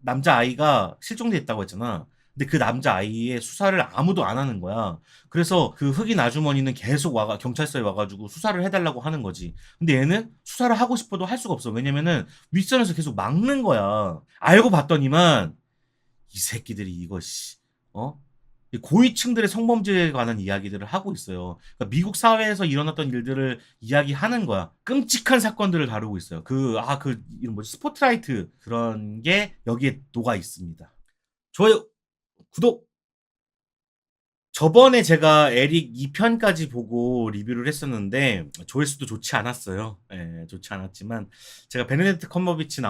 남자아이가 실종됐다고 했잖아. 근데 그 남자아이의 수사를 아무도 안 하는 거야. 그래서 그 흑인 아주머니는 계속 경찰서에 와가지고 수사를 해달라고 하는 거지. 근데 얘는 수사를 하고 싶어도 할 수가 없어. 왜냐면은 윗선에서 계속 막는 거야. 알고 봤더니만 이 새끼들이 이거 어? 고위층들의 성범죄에 관한 이야기들을 하고 있어요. 그러니까 미국 사회에서 일어났던 일들을 이야기하는 거야. 끔찍한 사건들을 다루고 있어요. 이름 뭐지? 스포트라이트 그런 게 여기에 녹아 있습니다. 좋아요, 구독. 저번에 제가 에릭 2편까지 보고 리뷰를 했었는데 조회수도 좋지 않았어요. 예, 좋지 않았지만 제가 베네딕트 컴버비치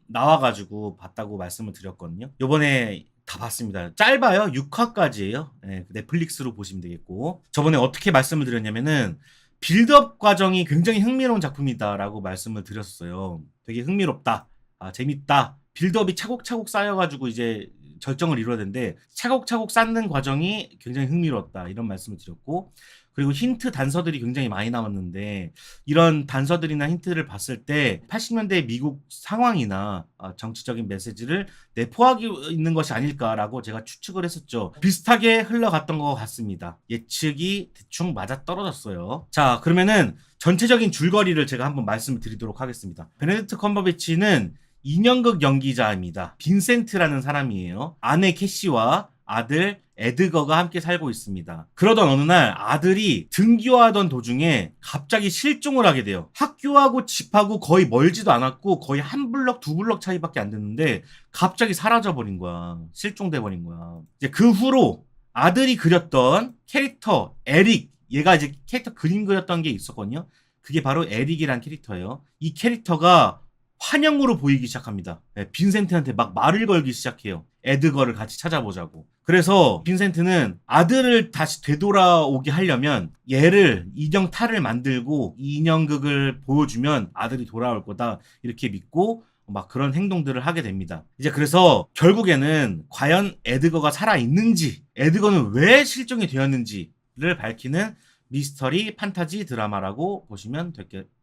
나와가지고 봤다고 말씀을 드렸거든요. 요번에 다 봤습니다. 짧아요. 6화까지예요. 예, 넷플릭스로 보시면 되겠고 저번에 어떻게 말씀을 드렸냐면은 빌드업 과정이 굉장히 흥미로운 작품이다라고 말씀을 드렸어요. 되게 흥미롭다. 재밌다. 빌드업이 차곡차곡 쌓여가지고 이제 절정을 이뤄야 되는데 차곡차곡 쌓는 과정이 굉장히 흥미롭다 이런 말씀을 드렸고 그리고 힌트 단서들이 굉장히 많이 나왔는데 이런 단서들이나 힌트를 봤을 때 80년대 미국 상황이나 정치적인 메시지를 내포하고 있는 것이 아닐까라고 제가 추측을 했었죠. 비슷하게 흘러갔던 것 같습니다. 예측이 대충 맞아 떨어졌어요. 자, 그러면은 전체적인 줄거리를 제가 한번 말씀을 드리도록 하겠습니다. 베네딕트 컴버배치는 2년극 연기자입니다. 빈센트라는 사람이에요. 아내 캐시와 아들 에드거가 함께 살고 있습니다. 그러던 어느 날 아들이 등교하던 도중에 갑자기 실종을 하게 돼요. 학교하고 집하고 거의 멀지도 않았고 거의 한 블럭 두 블럭 차이밖에 안 됐는데 갑자기 사라져 버린 거야. 실종돼 버린 거야. 이제 그 후로 아들이 그렸던 캐릭터 에릭, 얘가 이제 캐릭터 그림 그렸던 게 있었거든요. 그게 바로 에릭이란 캐릭터예요. 이 캐릭터가 환영으로 보이기 시작합니다. 네, 빈센트한테 막 말을 걸기 시작해요. 에드거를 같이 찾아보자고. 그래서 빈센트는 아들을 다시 되돌아오게 하려면 얘를 인형 탈을 만들고 이 인형극을 보여주면 아들이 돌아올 거다 이렇게 믿고 막 그런 행동들을 하게 됩니다. 이제 그래서 결국에는 과연 에드거가 살아있는지 에드거는 왜 실종이 되었는지를 밝히는 미스터리 판타지 드라마라고 보시면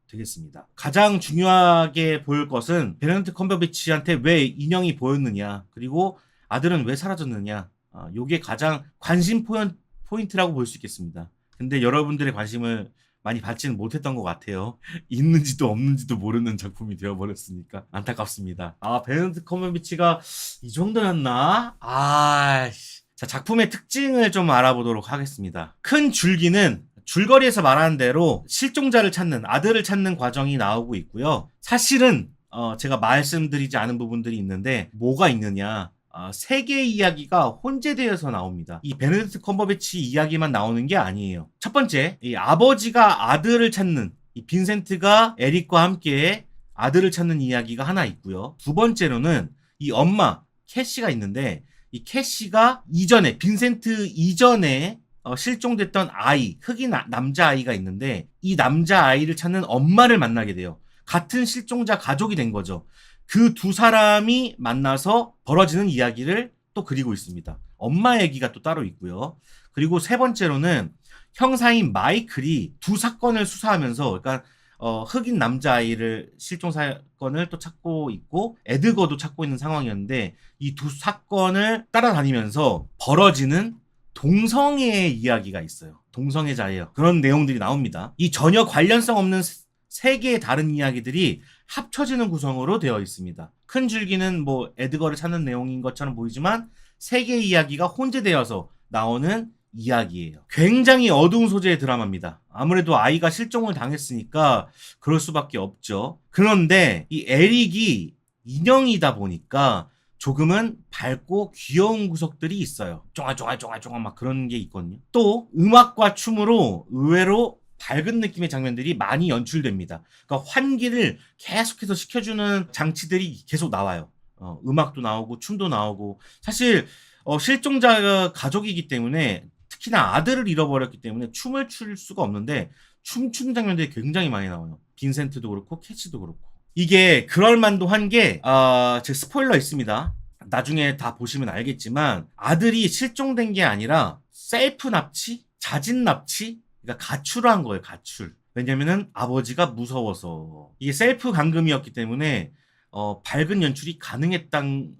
되겠습니다. 가장 중요하게 보일 것은 베네딕트 컴버비치한테 왜 인형이 보였느냐 그리고 아들은 왜 사라졌느냐 요게 가장 관심 포인트라고 볼 수 있겠습니다. 근데 여러분들의 관심을 많이 받지는 못했던 것 같아요. 있는지도 없는지도 모르는 작품이 되어버렸으니까 안타깝습니다. 베네딕트 컴버비치가 이 정도였나? 자, 작품의 특징을 좀 알아보도록 하겠습니다. 큰 줄기는 줄거리에서 말하는 대로 실종자를 찾는 아들을 찾는 과정이 나오고 있고요. 사실은 제가 말씀드리지 않은 부분들이 있는데 뭐가 있느냐? 세 개의 이야기가 혼재되어서 나옵니다. 이 베네딕트 컴버배치 이야기만 나오는 게 아니에요. 첫 번째, 이 아버지가 아들을 찾는 이 빈센트가 에릭과 함께 아들을 찾는 이야기가 하나 있고요. 두 번째로는 이 엄마 캐시가 있는데 이 캐시가 이전에 빈센트 이전에 실종됐던 흑인 남자아이가 있는데 이 남자아이를 찾는 엄마를 만나게 돼요. 같은 실종자 가족이 된 거죠. 그 두 사람이 만나서 벌어지는 이야기를 또 그리고 있습니다. 엄마 얘기가 또 따로 있고요. 그리고 세 번째로는 형사인 마이클이 두 사건을 수사하면서 그러니까 흑인 남자아이를 실종 사건을 또 찾고 있고 에드거도 찾고 있는 상황이었는데 이 두 사건을 따라다니면서 벌어지는 동성애의 이야기가 있어요. 동성애자예요. 그런 내용들이 나옵니다. 이 전혀 관련성 없는 세 개의 다른 이야기들이 합쳐지는 구성으로 되어 있습니다. 큰 줄기는 뭐 에드거를 찾는 내용인 것처럼 보이지만 세 개의 이야기가 혼재되어서 나오는 이야기예요. 굉장히 어두운 소재의 드라마입니다. 아무래도 아이가 실종을 당했으니까 그럴 수밖에 없죠. 그런데 이 에릭이 인형이다 보니까 조금은 밝고 귀여운 구석들이 있어요. 쫑알쫑알쫑알쫑알 막 그런 게 있거든요. 또 음악과 춤으로 의외로 밝은 느낌의 장면들이 많이 연출됩니다. 그러니까 환기를 계속해서 시켜주는 장치들이 계속 나와요. 음악도 나오고 춤도 나오고 사실 실종자 가족이기 때문에 특히나 아들을 잃어버렸기 때문에 춤을 출 수가 없는데 춤추는 장면들이 굉장히 많이 나와요. 빈센트도 그렇고 캐치도 그렇고 이게 그럴만도 한 게 제 스포일러 있습니다. 나중에 다 보시면 알겠지만 아들이 실종된 게 아니라 셀프 납치, 자진 납치, 그러니까 가출을 한 거예요. 가출. 왜냐면은 아버지가 무서워서 이게 셀프 감금이었기 때문에 밝은 연출이 가능했던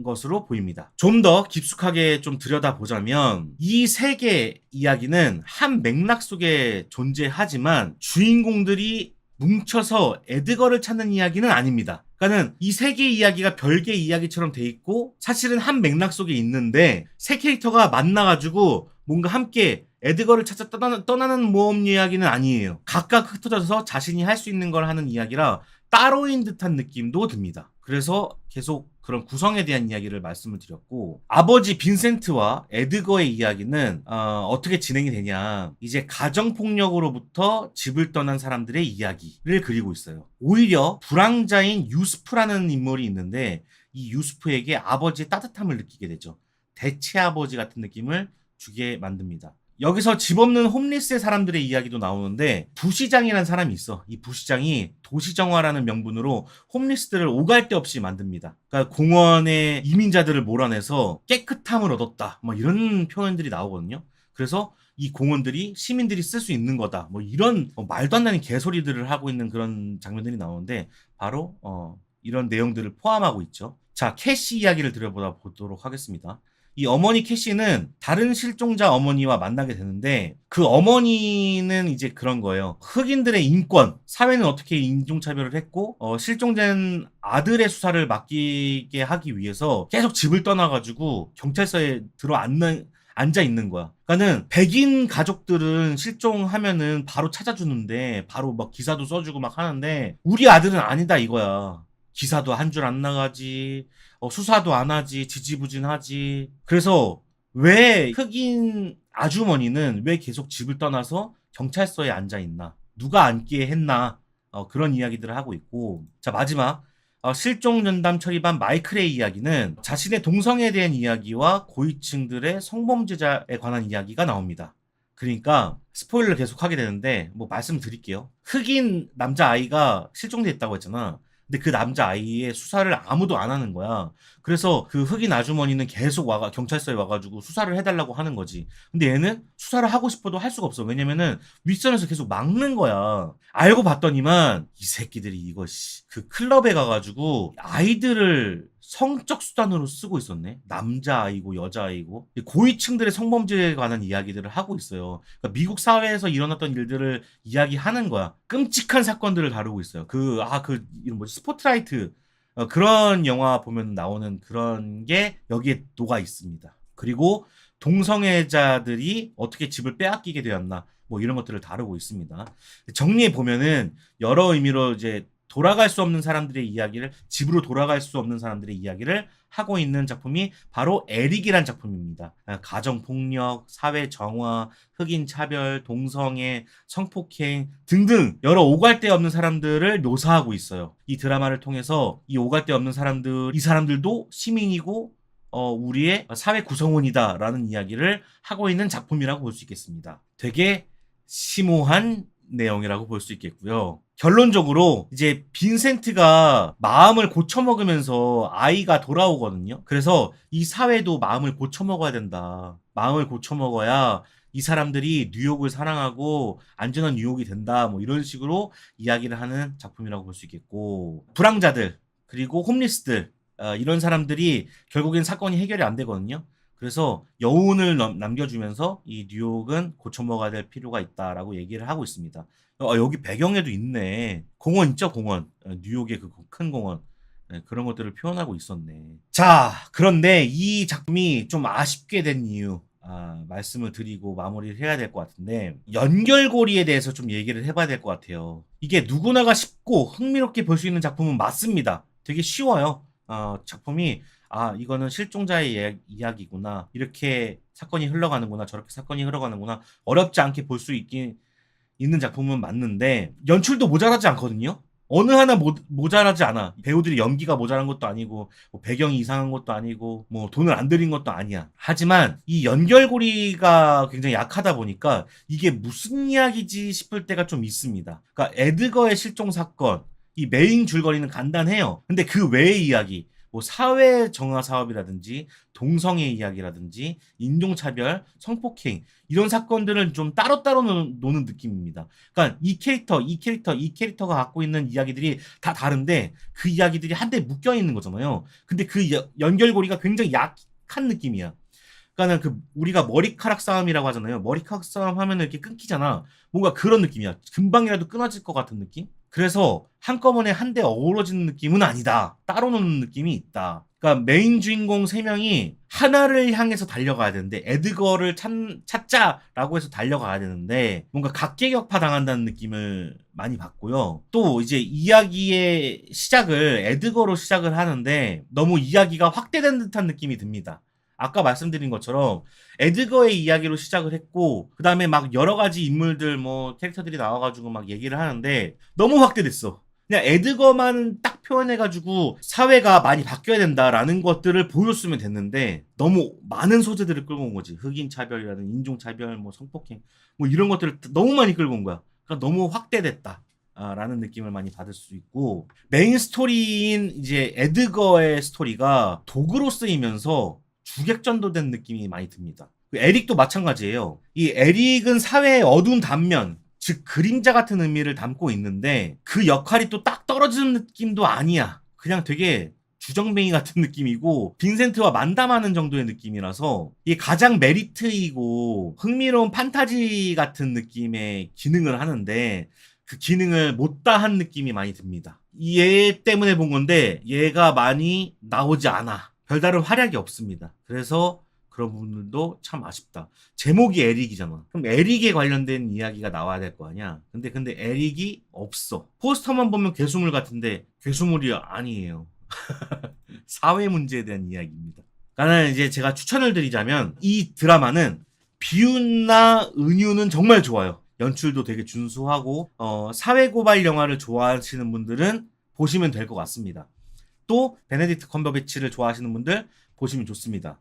것으로 보입니다. 좀 더 깊숙하게 좀 들여다보자면 이 세 개의 이야기는 한 맥락 속에 존재하지만 주인공들이 뭉쳐서 에드거를 찾는 이야기는 아닙니다. 그러니까는 이 세 개의 이야기가 별개의 이야기처럼 돼 있고 사실은 한 맥락 속에 있는데 세 캐릭터가 만나가지고 뭔가 함께 에드거를 찾아 떠나는 모험 이야기는 아니에요. 각각 흩어져서 자신이 할 수 있는 걸 하는 이야기라 따로인 듯한 느낌도 듭니다. 그래서 계속 그런 구성에 대한 이야기를 말씀을 드렸고, 아버지 빈센트와 에드거의 이야기는 어떻게 진행이 되냐, 이제 가정폭력으로부터 집을 떠난 사람들의 이야기를 그리고 있어요. 오히려 불황자인 유스프라는 인물이 있는데 이 유스프에게 아버지의 따뜻함을 느끼게 되죠. 대체 아버지 같은 느낌을 주게 만듭니다. 여기서 집 없는 홈리스의 사람들의 이야기도 나오는데, 부시장이라는 사람이 있어. 이 부시장이 도시정화라는 명분으로 홈리스들을 오갈 데 없이 만듭니다. 그러니까 공원에 이민자들을 몰아내서 깨끗함을 얻었다, 뭐 이런 표현들이 나오거든요. 그래서 이 공원들이 시민들이 쓸 수 있는 거다, 뭐 이런 말도 안 되는 개소리들을 하고 있는 그런 장면들이 나오는데, 바로 이런 내용들을 포함하고 있죠. 자, 캐시 이야기를 들여보도록 하겠습니다. 이 어머니 캐시는 다른 실종자 어머니와 만나게 되는데, 그 어머니는 이제 그런 거예요. 흑인들의 인권, 사회는 어떻게 인종차별을 했고 실종된 아들의 수사를 맡기게 하기 위해서 계속 집을 떠나가지고 경찰서에 앉아 있는 거야. 그러니까는 백인 가족들은 실종하면은 바로 찾아주는데 바로 막 기사도 써주고 막 하는데, 우리 아들은 아니다 이거야. 기사도 한 줄 안 나가지, 수사도 안 하지, 지지부진하지. 그래서 왜 흑인 아주머니는 왜 계속 집을 떠나서 경찰서에 앉아 있나? 누가 앉게 했나? 그런 이야기들을 하고 있고, 자, 마지막 실종 전담 처리반 마이클의 이야기는 자신의 동성애에 대한 이야기와 고위층들의 성범죄자에 관한 이야기가 나옵니다. 그러니까 스포일러 계속 하게 되는데 뭐 말씀드릴게요. 흑인 남자아이가 실종됐다고 했잖아. 근데 그 남자아이의 수사를 아무도 안 하는 거야. 그래서 그 흑인 아주머니는 계속 경찰서에 와가지고 수사를 해달라고 하는 거지. 근데 얘는 수사를 하고 싶어도 할 수가 없어. 왜냐면은 윗선에서 계속 막는 거야. 알고 봤더니만 이 새끼들이 이거 그 클럽에 가가지고 아이들을 성적 수단으로 쓰고 있었네. 남자아이고 여자아이고 고위층들의 성범죄에 관한 이야기들을 하고 있어요. 그러니까 미국 사회에서 일어났던 일들을 이야기하는 거야. 끔찍한 사건들을 다루고 있어요. 이런 스포트라이트, 그런 영화 보면 나오는 그런 게 여기에 녹아 있습니다. 그리고 동성애자들이 어떻게 집을 빼앗기게 되었나, 뭐 이런 것들을 다루고 있습니다. 정리해 보면은 여러 의미로 이제 돌아갈 수 없는 사람들의 이야기를, 집으로 돌아갈 수 없는 사람들의 이야기를 하고 있는 작품이 바로 에릭이란 작품입니다. 가정폭력, 사회정화, 흑인차별, 동성애, 성폭행 등등 여러 오갈 데 없는 사람들을 묘사하고 있어요. 이 드라마를 통해서 이 오갈 데 없는 사람들, 이 사람들도 시민이고 우리의 사회 구성원이다 라는 이야기를 하고 있는 작품이라고 볼 수 있겠습니다. 되게 심오한 내용이라고 볼 수 있겠고요. 결론적으로 이제 빈센트가 마음을 고쳐먹으면서 아이가 돌아오거든요. 그래서 이 사회도 마음을 고쳐먹어야 된다. 마음을 고쳐먹어야 이 사람들이 뉴욕을 사랑하고 안전한 뉴욕이 된다. 뭐 이런 식으로 이야기를 하는 작품이라고 볼 수 있겠고, 불황자들 그리고 홈리스들, 이런 사람들이 결국엔 사건이 해결이 안 되거든요. 그래서 여운을 남겨주면서 이 뉴욕은 고쳐먹어야 될 필요가 있다라고 얘기를 하고 있습니다. 여기 배경에도 있네. 공원 있죠, 공원. 뉴욕의 그 큰 공원. 그런 것들을 표현하고 있었네. 자, 그런데 이 작품이 좀 아쉽게 된 이유, 말씀을 드리고 마무리를 해야 될 것 같은데, 연결고리에 대해서 좀 얘기를 해봐야 될 것 같아요. 이게 누구나가 쉽고 흥미롭게 볼 수 있는 작품은 맞습니다. 되게 쉬워요. 작품이 이거는 실종자의 이야기구나, 이렇게 사건이 흘러가는구나, 저렇게 사건이 흘러가는구나, 어렵지 않게 볼 수 있는 작품은 맞는데, 연출도 모자라지 않거든요. 어느 하나 모자라지 않아. 배우들이 연기가 모자란 것도 아니고, 뭐 배경이 이상한 것도 아니고, 뭐 돈을 안 들인 것도 아니야. 하지만 이 연결고리가 굉장히 약하다 보니까 이게 무슨 이야기지 싶을 때가 좀 있습니다. 그러니까 에드거의 실종 사건, 이 메인 줄거리는 간단해요. 근데 그 외의 이야기, 뭐 사회 정화 사업이라든지 동성애 이야기라든지 인종차별, 성폭행 이런 사건들을 좀 따로따로 노는 느낌입니다. 그러니까 이 캐릭터가 갖고 있는 이야기들이 다 다른데 그 이야기들이 한데 묶여 있는 거잖아요. 근데 그 연결고리가 굉장히 약한 느낌이야. 그러니까는 그 우리가 머리카락 싸움이라고 하잖아요. 머리카락 싸움 하면 이렇게 끊기잖아. 뭔가 그런 느낌이야. 금방이라도 끊어질 것 같은 느낌? 그래서 한꺼번에 한데 어우러지는 느낌은 아니다. 따로 노는 느낌이 있다. 그러니까 메인 주인공 3명이 하나를 향해서 달려가야 되는데 에드거를 찾자라고 해서 달려가야 되는데 뭔가 각계격파 당한다는 느낌을 많이 받고요. 또 이제 이야기의 시작을 에드거로 시작을 하는데 너무 이야기가 확대된 듯한 느낌이 듭니다. 아까 말씀드린 것처럼 에드거의 이야기로 시작을 했고 그 다음에 막 여러 가지 인물들 뭐 캐릭터들이 나와가지고 막 얘기를 하는데 너무 확대됐어. 그냥 에드거만 딱 표현해가지고 사회가 많이 바뀌어야 된다라는 것들을 보였으면 됐는데 너무 많은 소재들을 끌고 온 거지. 흑인 차별이라든 인종 차별, 뭐 성폭행, 뭐 이런 것들을 너무 많이 끌고 온 거야. 그러니까 너무 확대됐다. 라는 느낌을 많이 받을 수 있고 메인 스토리인 이제 에드거의 스토리가 도구로 쓰이면서 주객전도된 느낌이 많이 듭니다. 에릭도 마찬가지예요. 이 에릭은 사회의 어두운 단면, 즉 그림자 같은 의미를 담고 있는데 그 역할이 또 딱 떨어지는 느낌도 아니야. 그냥 되게 주정뱅이 같은 느낌이고 빈센트와 만담하는 정도의 느낌이라서 이게 가장 메리트이고 흥미로운 판타지 같은 느낌의 기능을 하는데 그 기능을 못다한 느낌이 많이 듭니다. 얘 때문에 본 건데 얘가 많이 나오지 않아. 별다른 활약이 없습니다. 그래서 그런 부분들도 참 아쉽다. 제목이 에릭이잖아. 그럼 에릭에 관련된 이야기가 나와야 될 거 아니야. 근데 에릭이 없어. 포스터만 보면 괴수물 같은데 괴수물이 아니에요. 사회 문제에 대한 이야기입니다. 그러니까 이제 제가 추천을 드리자면 이 드라마는 비윤나 은유는 정말 좋아요. 연출도 되게 준수하고 사회 고발 영화를 좋아하시는 분들은 보시면 될 것 같습니다. 또 베네딕트 컴버배치를 좋아하시는 분들 보시면 좋습니다.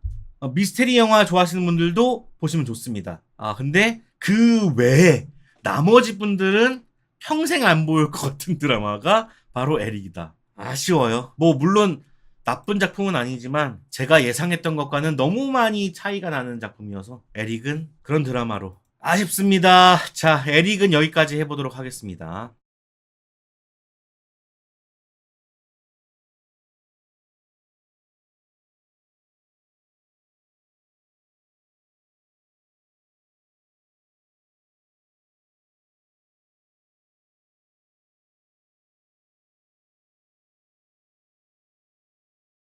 미스테리 영화 좋아하시는 분들도 보시면 좋습니다. 근데 그 외에 나머지 분들은 평생 안 보일 것 같은 드라마가 바로 에릭이다. 아쉬워요. 뭐 물론 나쁜 작품은 아니지만 제가 예상했던 것과는 너무 많이 차이가 나는 작품이어서 에릭은 그런 드라마로 아쉽습니다. 자, 에릭은 여기까지 해보도록 하겠습니다.